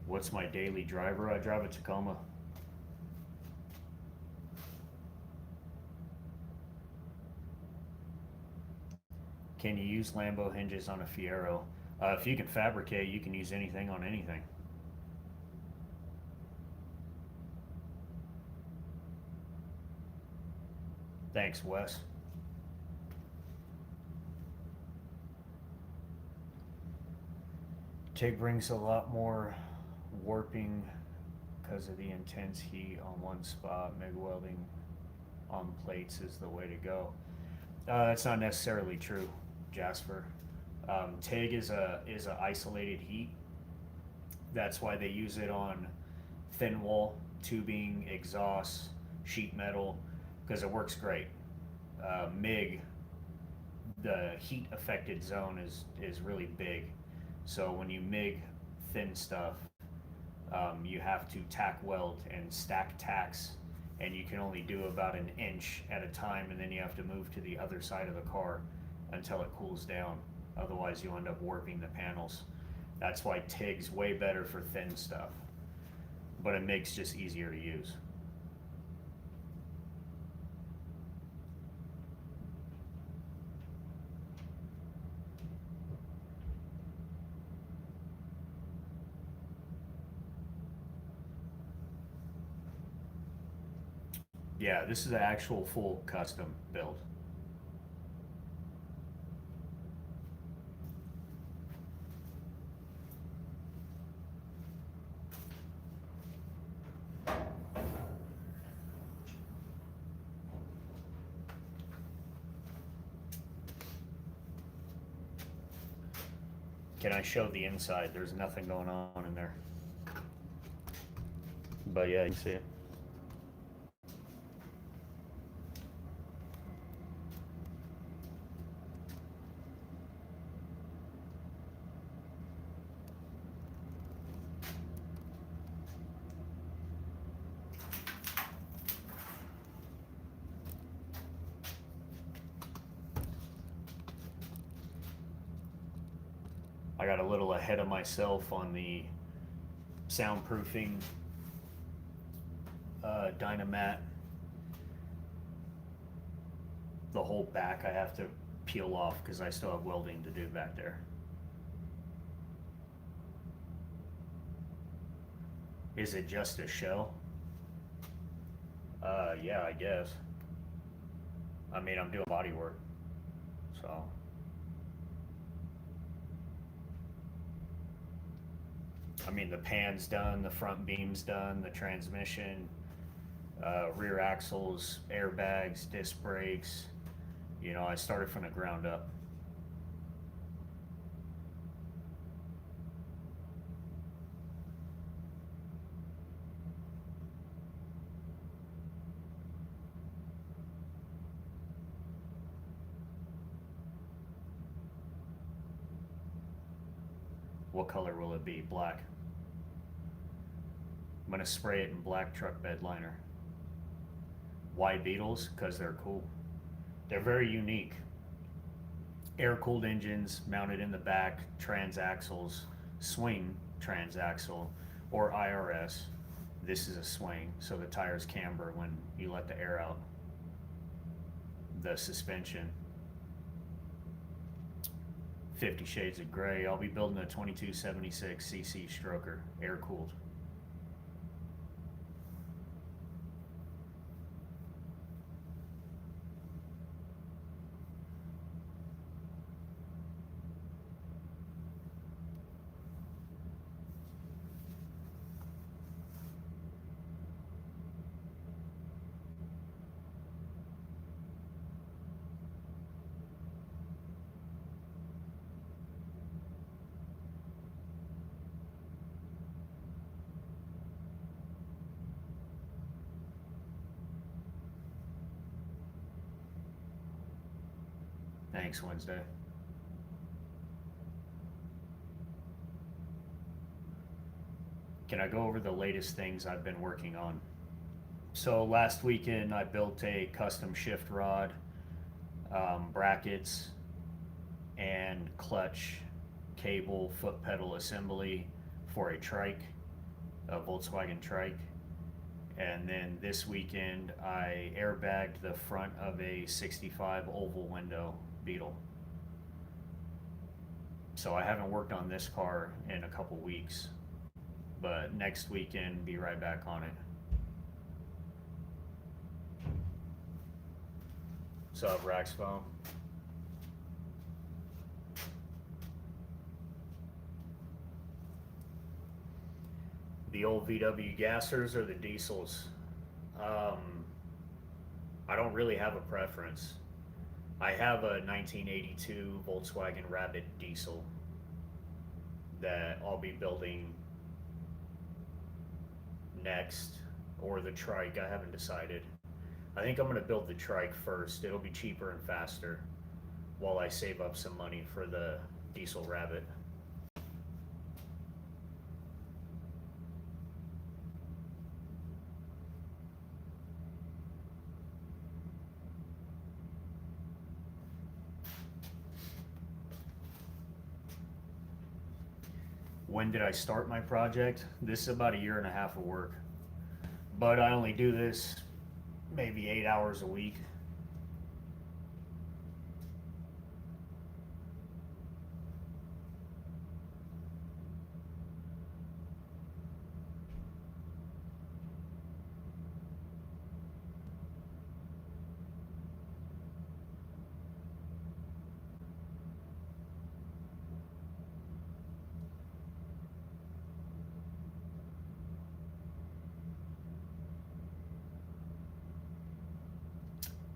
What's my daily driver? I drive a Tacoma. Can you use Lambo hinges on a Fiero? If you can fabricate, you can use anything on anything. Thanks, Wes. TIG brings a lot more warping because of the intense heat on one spot. MIG welding on plates is the way to go. That's not necessarily true, Jasper. TIG is a isolated heat. That's why they use it on thin wall tubing, exhaust, sheet metal, because it works great. MIG, the heat affected zone is really big. So when you MIG thin stuff, you have to tack weld and stack tacks, and you can only do about 1 inch at a time, and then you have to move to the other side of the car until it cools down. Otherwise you end up warping the panels. That's why TIG's way better for thin stuff, but it makes just easier to use. Yeah, this is an actual full custom build. Can I show the inside? There's nothing going on in there. But yeah, you can see it. I got a little ahead of myself on the soundproofing Dynamat. The whole back I have to peel off because I still have welding to do back there. Is it just a shell? Yeah, I guess. I mean, I'm doing body work, so. I mean, the pan's done, the front beam's done, the transmission, rear axles, airbags, disc brakes. You know, I started from the ground up. What color will it be? Black. I'm gonna spray it in black truck bed liner. Why Beetles? Because they're cool. They're very unique. Air-cooled engines mounted in the back, transaxles, swing transaxle, or IRS. This is a swing, so the tires camber when you let the air out. The suspension. 50 Shades of Gray. I'll be building a 2276 cc stroker, air-cooled. Thanks, Wednesday. Can I go over the latest things I've been working on? So last weekend I built a custom shift rod, brackets, and clutch cable foot pedal assembly for a trike, a Volkswagen trike. And then this weekend I airbagged the front of a 65 oval window Beetle. So I haven't worked on this car in a couple weeks, but next weekend be right back on it. What's up, Rax Phone? The old VW gassers or the diesels? I don't really have a preference. I have a 1982 Volkswagen Rabbit diesel that I'll be building next, or the trike. I haven't decided. I think I'm going to build the trike first. It'll be cheaper and faster while I save up some money for the diesel Rabbit. When did I start my project? This is about 1.5 years of work, but I only do this maybe 8 hours a week.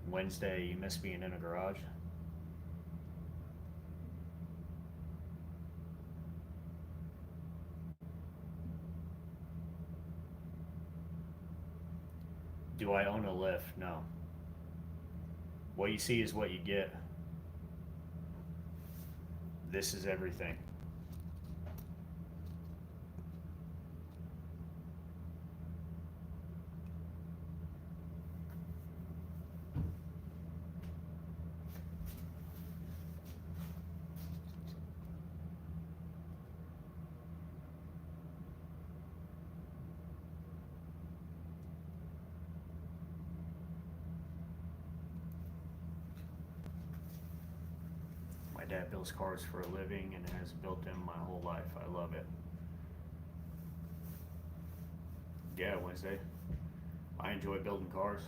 Wednesday, you miss being in a garage? Do I own a lift? No. What you see is what you get. This is everything. My dad builds cars for a living and has built them my whole life. I love it. Yeah, Wednesday. I enjoy building cars.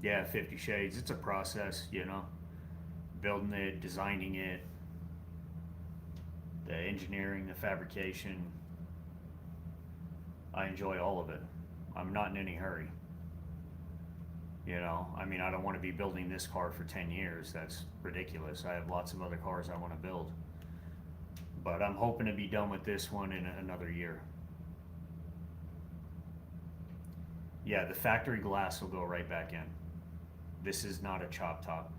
Yeah, 50 Shades. It's a process, you know. Building it, designing it, the engineering, the fabrication. I enjoy all of it. I'm not in any hurry. You know, I mean, I don't want to be building this car for 10 years. That's ridiculous. I have lots of other cars I want to build. But I'm hoping to be done with this one in another year. Yeah, the factory glass will go right back in. This is not a chop top.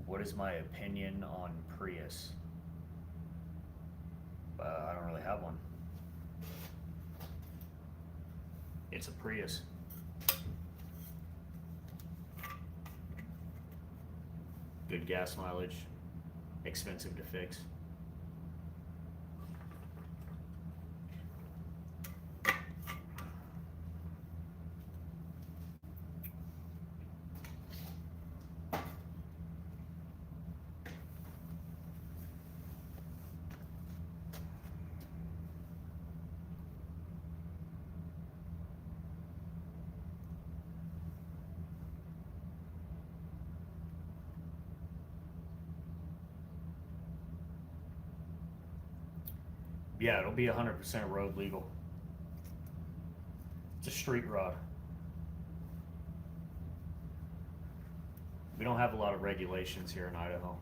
What is my opinion on Prius? I don't really have one. It's a Prius. Good gas mileage, expensive to fix. Yeah, it'll be 100% road legal. It's a street rod. We don't have a lot of regulations here in Idaho.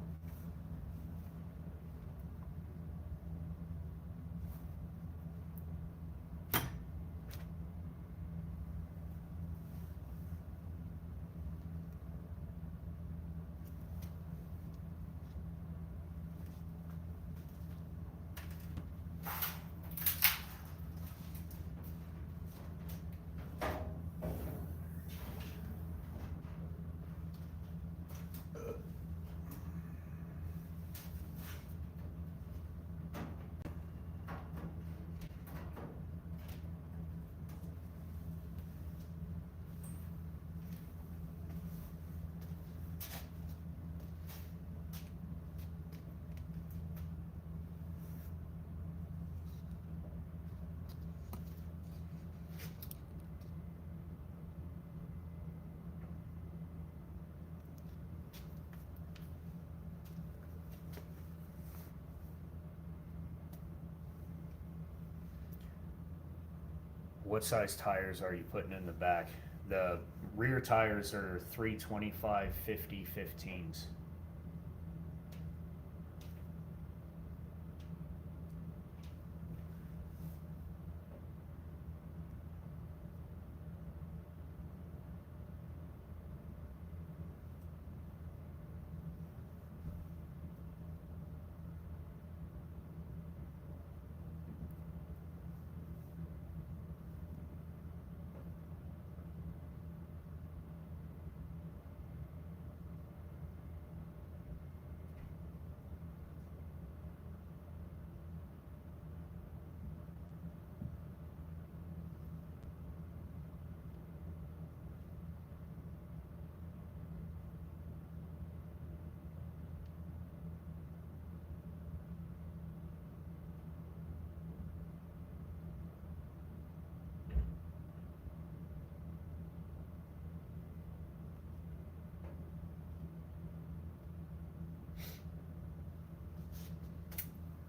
What size tires are you putting in the back? The rear tires are 325 50 15s.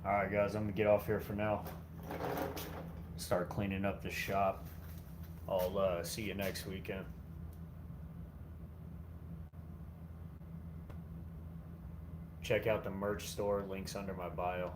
Alright, guys, I'm gonna get off here for now. Start cleaning up the shop. I'll see you next weekend. Check out the merch store, links under my bio.